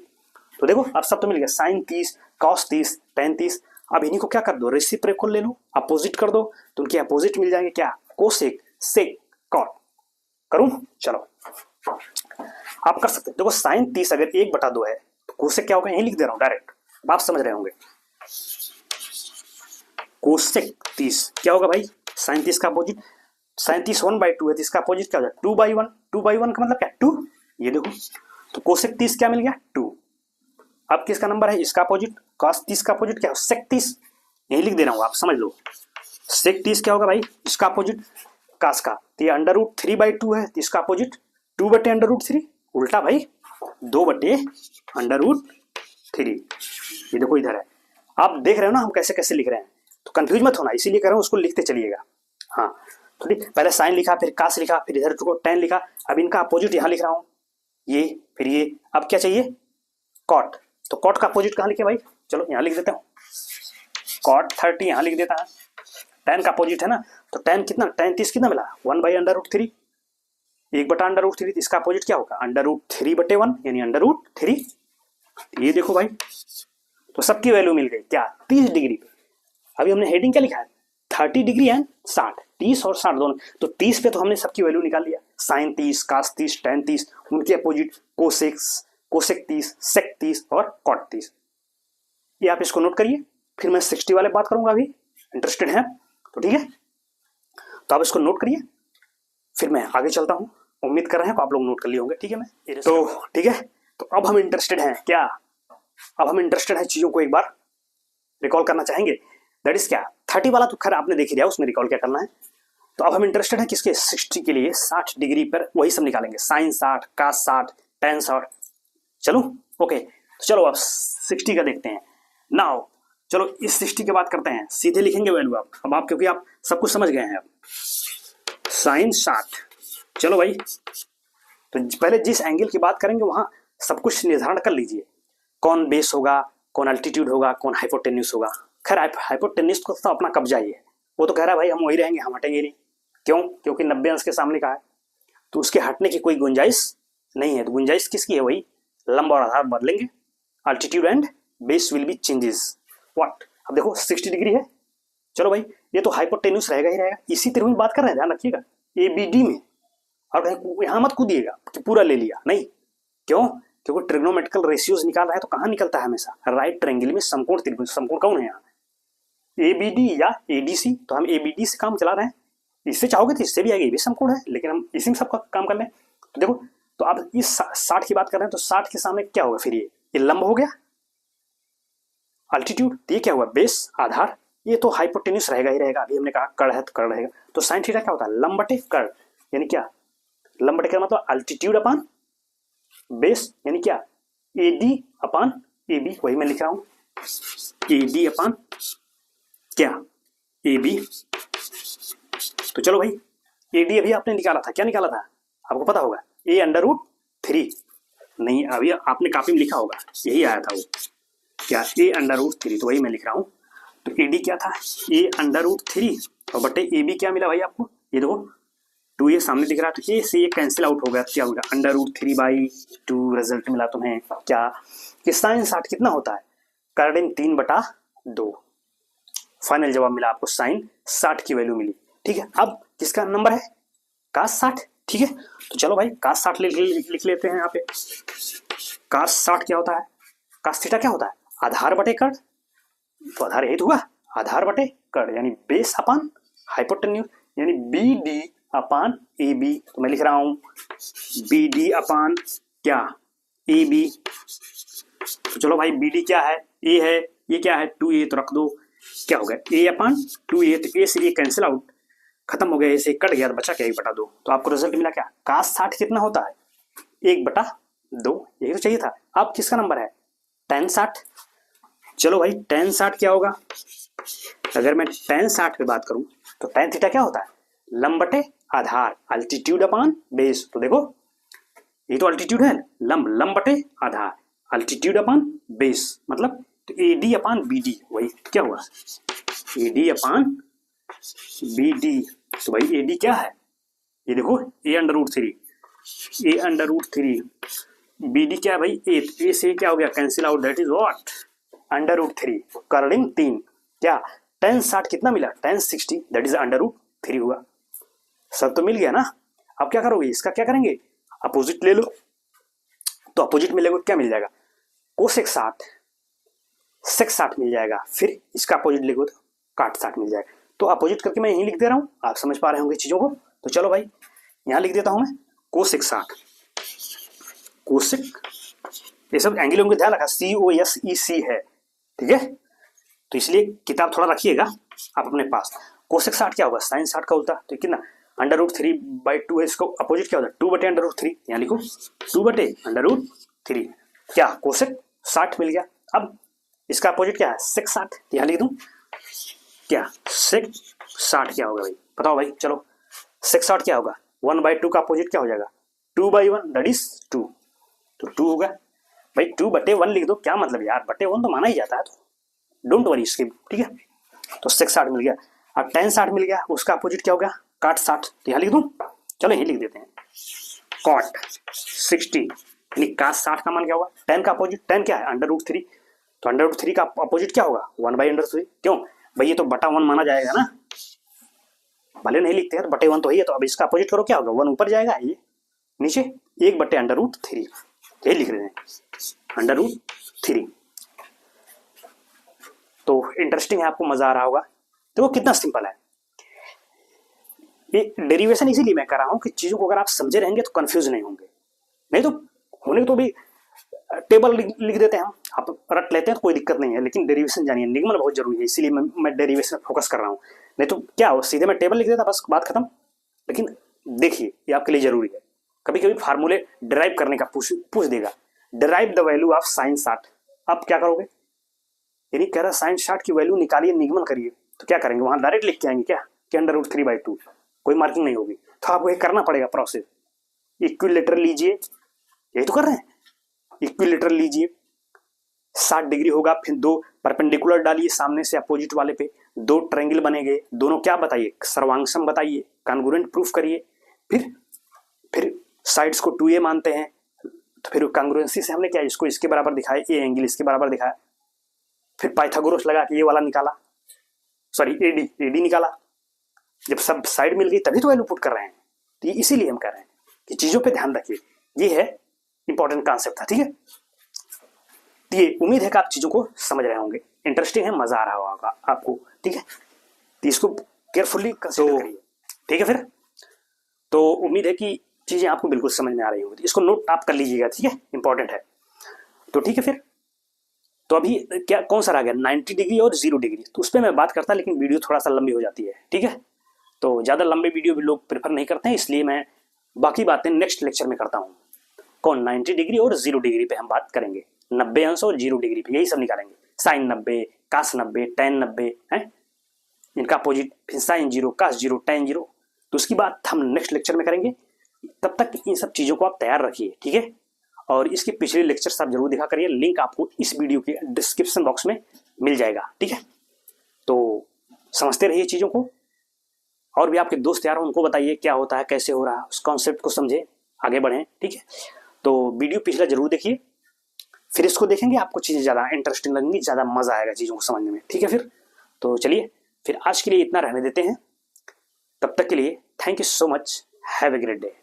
तो देखो अब सब तो मिल गया, साइन 30, कॉस 30, tan 30। अब इन्हीं को क्या कर दो, रेसिप्रोकल ले लो, अपोजिट कर दो, तो उनके अपोजिट मिल जाएंगे, क्या, कोसेक, सेक, कॉट। करूं, चलो आप कर सकते हैं। देखो साइन 30 अगर एक बटा दो है तो कोसेक क्या होगा, यही लिख दे रहा हूं डायरेक्ट, अब आप समझ रहे होंगे। कोसेक 30 क्या होगा भाई, साइन 30 का opposite, sine 30 one by two है, तो इसका अपोजिट क्या हो जाए, two by one. Two by one का मतलब क्या, टू, ये देखो, तो कोसेक 30 क्या मिल गया, टू। अब किसका नंबर है, इसका अपोजिट, कॉस 30 का अपोजिट क्या है, सेक 30, यही लिख दे रहा हूं, आप समझ लो। सेक 30 क्या होगा भाई, इसका अपोजिट कास का, तो ये under root three by two है, तो इसका अपोजिट टू बटे अंडर रूट थ्री, उल्टा भाई दो बटे अंडर रूट थ्री, ये देखो इधर है। आप देख रहे हो ना हम कैसे कैसे लिख रहे हैं, तो कंफ्यूज मत होना, इसीलिए कह रहा हूं उसको लिखते चलिएगा। हाँ तो ठीक, पहले साइन लिखा, फिर कास लिखा, फिर इधर टेन लिखा, अब इनका अपोजिट यहाँ लिख रहा हूं, ये फिर ये। अब क्या चाहिए, कॉट, तो कॉट का अपोजिट कहाँ लिखे भाई, चलो यहाँ लिख देता हूँ, कॉट 30 यहाँ लिख देता है। टेन का अपोजिट है ना, तो टेन कितना, टेन 30 कितना मिला, one by under root three, एक बटा अंडर रूट थ्री, इसका अपोजिट क्या होगा, अंडर रूट थ्री बटे वन, यानी अंडर रूट थ्री। ये देखो भाई, तो सबकी वैल्यू मिल गई क्या, 30 डिग्री पे। अभी हमने हेडिंग क्या लिखा है, 30 डिग्री एंड 60, 30 और 60 दोनों, तो 30 पे तो हमने सबकी वैल्यू निकाल लिया, साइन 30, कास 30, टेन 30, उनके अपोजिट कोसेक 30, सेक 30 और कॉट 30। ये आप इसको नोट करिए, फिर मैं 60 वाले बात करूंगा, अभी इंटरेस्टेड है तो ठीक है, तो आप इसको नोट करिए, फिर मैं आगे चलता हूं। उम्मीद कर रहे हैं आप लोग नोट कर लिए होंगे, ठीक है। मैं तो ठीक है, तो अब हम इंटरेस्टेड हैं क्या, अब हम इंटरेस्टेड है चीजों को एक बार रिकॉल करना चाहेंगे, दैट इज क्या, 30 वाला तो खैर आपने देख ही लिया, उसमें रिकॉल क्या करना है। तो अब हम इंटरेस्टेड है किसके, 60 के लिए, 60 डिग्री पर वही सब निकालेंगे, साइन 60, कास 60, टेन 60। चलो ओके, तो चलो अब 60 का देखते हैं नाउ। चलो इस 60 की बात करते हैं, सीधे लिखेंगे वैल्यू अब आप, क्योंकि आप सब कुछ समझ गए हैं। अब साइन 60, चलो भाई, तो पहले जिस एंगल की बात करेंगे वहां सब कुछ निर्धारण कर लीजिए, कौन बेस होगा, कौन अल्टीट्यूड होगा, कौन हाइपोटेन्यूस होगा। खैर हाइपोटेन्यूस को तो अपना कब्जा ही है, वो तो कह रहा है भाई हम वही रहेंगे, हम हटेंगे नहीं, क्यों, क्योंकि 90 अंश के सामने का है, तो उसके हटने की कोई गुंजाइश नहीं है। तो गुंजाइश किसकी है, वही लंब और आधार बदलेंगे, altitude and base will be changes what. अब देखो 60 डिग्री है, चलो भाई ये तो हाइपोटेन्यूस रहेगा ही रहेगा, इसी तरह बात कर रहे हैं, ध्यान रखिएगा एबीडी में, और कहीं यहां मत कूदिएगा कि पूरा ले लिया, नहीं, क्यों, क्योंकि ट्रिग्नोमेट्रिकल रेशियोज निकाल रहा है तो कहां निकलता है हमेशा, राइट ट्रायंगल में समकोण त्रिभुज। समकोण कौन है यहाँ, एबीडी या एडीसी, तो हम एबीडी से काम चला रहे हैं, इससे चाहोगे तो इससे भी आगे, ये भी समकोण है, लेकिन हम इसी में सबका काम कर लें। तो देखो, तो आप इस 60 की बात कर रहे हैं, तो 60 के सामने क्या होगा, फिर ये लंब हो गया, अल्टीट्यूड, ये क्या हुआ, बेस आधार, ये तो हाइपोटेन्यूस रहेगा ही रहेगा, अभी हमने कहा कर्ण है तो कर्ण रहेगा। तो साइन थीटा क्या होता है, लंब बटे कर्ण, यानी क्या, लंब बटे कर्ण मतलब अल्टीट्यूड अपॉन बेस, यानी क्या, एडी अपॉन एबी, वही मैं लिख रहा हूं, एडी अपॉन क्या, एबी। तो चलो भाई, एडी अभी आपने निकाला था, क्या निकाला था आपको पता होगा, ए अंडर रूट थ्री, नहीं अभी आपने कॉपी में लिखा होगा, यही आया था वो, क्या, ए अंडर रूट थ्री, तो वही मैं लिख रहा हूं। तो एडी क्या था, ए अंडर रूट थ्री, और बटे ए बी क्या मिला भाई आपको, ये देखो 2 ये सामने दिख रहा है, तो ए से ये कैंसिल आउट हो गया, क्या हो गया, under root three by two, result मिला तुम्हें क्या, कि साइन 60 कितना होता है, कर्ण 3/2, फाइनल जवाब मिला आपको, साइन 60 की वैल्यू मिली, ठीक है। अब किसका नंबर है, कास 60, ठीक है। तो चलो भाई कास 60 लिख लेते हैं यहाँ पे, कास 60 क्या होता है, कास थीटा क्या होता है, आधार बटे कर्ण, तो आधार यही तो हुआ, आधार बटे कर्ण, यानी बेस अपॉन हाइपोटेन्यूस, यानी B D upon A B. तो मैं लिख रहा हूं बी डी अपॉन क्या, ए बी, तो चलो भाई बी डी क्या है, ए है, ये क्या है 2a, तो रख दो, क्या हो गया a अपॉन 2a, तो a से ये कैंसिल आउट, खत्म हो गया, ऐसे कट गया, तो बचा क्या 1/2। तो आपको रिजल्ट मिला क्या, cos 60 कितना होता है 1/2, यही तो चाहिए था। अब किसका नंबर है tan 60, चलो भाई tan 60 क्या होगा, अगर मैं tan 60 पे बात करूं तो tan थीटा क्या होता है, लंब बटे आधार, अल्टीट्यूड अपॉन बेस। तो देखो ये तो अल्टीट्यूड है, लंब बटे आधार, अल्टीट्यूड अपॉन बेस, मतलब तो A D upon B D, वही क्या हुआ A D upon B D. तो भाई ए डी क्या है, ये देखो a√3, a√3, बी डी क्या है भाई ए से क्या हो गया cancel out, that is what √3, करडिंग 3, क्या tan 60 कितना मिला tan 60, दैट इज √3 हुआ। सब तो मिल गया ना। अब क्या करोगे, इसका क्या करेंगे, अपोजिट ले लो, तो अपोजिट में लेगो क्या मिल जाएगा, कोसेक 60, सेक 60 मिल जाएगा, फिर इसका अपोजिट लेगो तो काट 60 मिल जाएगा। तो अपोजिट करके मैं यहीं लिख दे रहा हूं, आप समझ पा रहे होंगे चीजों को। तो चलो भाई यहां लिख देता हूं मैं कोसेक 60, कोसेक, ये सब एंगल होंगे ध्यान रखा, COSEC है, ठीक है, तो इसलिए किताब थोड़ा रखिएगा आप अपने पास। कोसेक 60 क्या होगा, साइन 60 का उल्टा, तो कितना √3/2 है, इसको अपोजिट क्या होता है 2/√3, यहाँ लिखो 2/√3, क्या कोसेक 60 मिल गया। अब इसका अपोजिट क्या है सेक 60, यहाँ लिख दूं, क्या सेक 60 क्या होगा भाई, बताओ भाई, चलो सेक 60 क्या होगा, 1/2 का अपोजिट क्या हो जाएगा 2/1, दैट इज 2, तो 2 होगा भाई, 2/1 लिख दो, क्या मतलब यार, बटे 1 तो माना ही जाता है, तो डोंट वरी इसके, ठीक है। तो सेक 60 मिल गया। अब tan 60 मिल गया, उसका अपोजिट क्या हो गया काट 60, तो यहाँ लिख दूं, चलो यही लिख देते हैं कॉट 60, यानी cos 60 का मान क्या होगा, tan का अपोजिट, tan क्या है √3, तो √3 का अपोजिट क्या होगा 1/√3, क्यों भाई, ये तो बटा 1 माना जाएगा ना, भले नहीं लिखते हैं तो बटे 1 तो ही है, तो अब इसका अपोजिट करो क्या होगा 1 ऊपर जाएगा, ये नीचे 1/√3, ये लिख रहे हैं √3। तो इंटरेस्टिंग है, आपको मजा आ रहा होगा। तो वो कितना सिंपल है, ये डेरिवेशन इसीलिए मैं कर रहा हूं कि चीजों को अगर आप समझे रहेंगे तो कंफ्यूज नहीं होंगे, नहीं तो होने तो भी टेबल लिख देते हैं हम, आप रट लेते हैं तो कोई दिक्कत नहीं है, लेकिन डेरिवेशन जानिए, निगमन बहुत जरूरी है, इसीलिए मैं डेरिवेशन फोकस कर रहा हूं, नहीं तो क्या हो सीधे मैं टेबल लिख देता बस बात खत्म। लेकिन देखिए ये आपके लिए जरूरी है, कभी कभी फार्मूले डिराइव करने का पूछ देगा, derive the value of sine 60, अब क्या करोगे, यानी कह रहा साइन 60 की वैल्यू निकालिए निगमन करिए, तो क्या करेंगे वहां डायरेक्ट लिख के आएंगे क्या कि √3/2, कोई मार्किंग नहीं होगी, तो आपको ये करना पड़ेगा प्रोसेस, इक्विलेटरल लीजिए, यही तो कर रहे हैं, इक्विलेटरल लीजिए 60 डिग्री होगा, फिर 2 परपेंडिकुलर डालिए सामने से अपोजिट वाले पे, 2 ट्रायंगल बनेंगे, दोनों क्या बताइए सर्वांगसम बताइए, कॉन्ग्रुएंट प्रूफ करिए, फिर साइड्स को 2a मानते हैं, तो फिर कॉन्ग्रुएंसी से हमने क्या इसको इसके बराबर दिखाया, ये एंगल इसके बराबर दिखाया, फिर पाइथागोरस लगा के ये वाला निकाला, सॉरी एडी निकाला, जब सब साइड मिल गई तभी तो वैल्यू पुट कर रहे हैं, तो इसीलिए हम कर रहे हैं कि चीजों पे ध्यान रखिए, ये है इंपॉर्टेंट कॉन्सेप्ट था, ठीक है। तो ये उम्मीद है कि आप चीजों को समझ रहे होंगे, इंटरेस्टिंग है, मजा आ रहा होगा आपको, ठीक है, तो इसको केयरफुली कंसीडर करिए, ठीक है। फिर तो उम्मीद है कि चीजें आपको बिल्कुल समझ में आ रही होंगी, तो इसको नोट आप कर लीजिएगा, ठीक है, इंपॉर्टेंट है। तो ठीक है, फिर तो अभी क्या कौन सा रह गया 90 डिग्री और 0 डिग्री, तो उस पर मैं बात करता, लेकिन वीडियो थोड़ा सा लंबी हो जाती है, ठीक है, तो ज्यादा लंबे वीडियो भी लोग प्रेफर नहीं करते हैं, इसलिए मैं बाकी बातें नेक्स्ट लेक्चर में करता हूँ। कौन 90 डिग्री और 0 डिग्री पे हम बात करेंगे, 90 अंश और 0 डिग्री पे यही सब निकालेंगे, साइन 90, cos 90, tan 90 है, इनका अपोजिट, फिर साइन 0, cos 0, tan 0, तो उसकी बात हम नेक्स्ट लेक्चर में करेंगे। तब तक इन सब चीजों को आप तैयार रखिए, ठीक है, और इसके पिछले लेक्चर्स आप जरूर देखा करिए, लिंक आपको इस वीडियो के डिस्क्रिप्शन बॉक्स में मिल जाएगा, ठीक है। तो समझते रहिए चीजों को, और भी आपके दोस्त यार उनको बताइए क्या होता है कैसे हो रहा है, उस कॉन्सेप्ट को समझे, आगे बढ़ें, ठीक है। तो वीडियो पिछला जरूर देखिए, फिर इसको देखेंगे, आपको चीजें ज्यादा इंटरेस्टिंग लगेंगी, ज्यादा मजा आएगा चीजों को समझने में, ठीक है। फिर तो चलिए, फिर आज के लिए इतना रहने देते हैं, तब तक के लिए thank you so much, have a great day.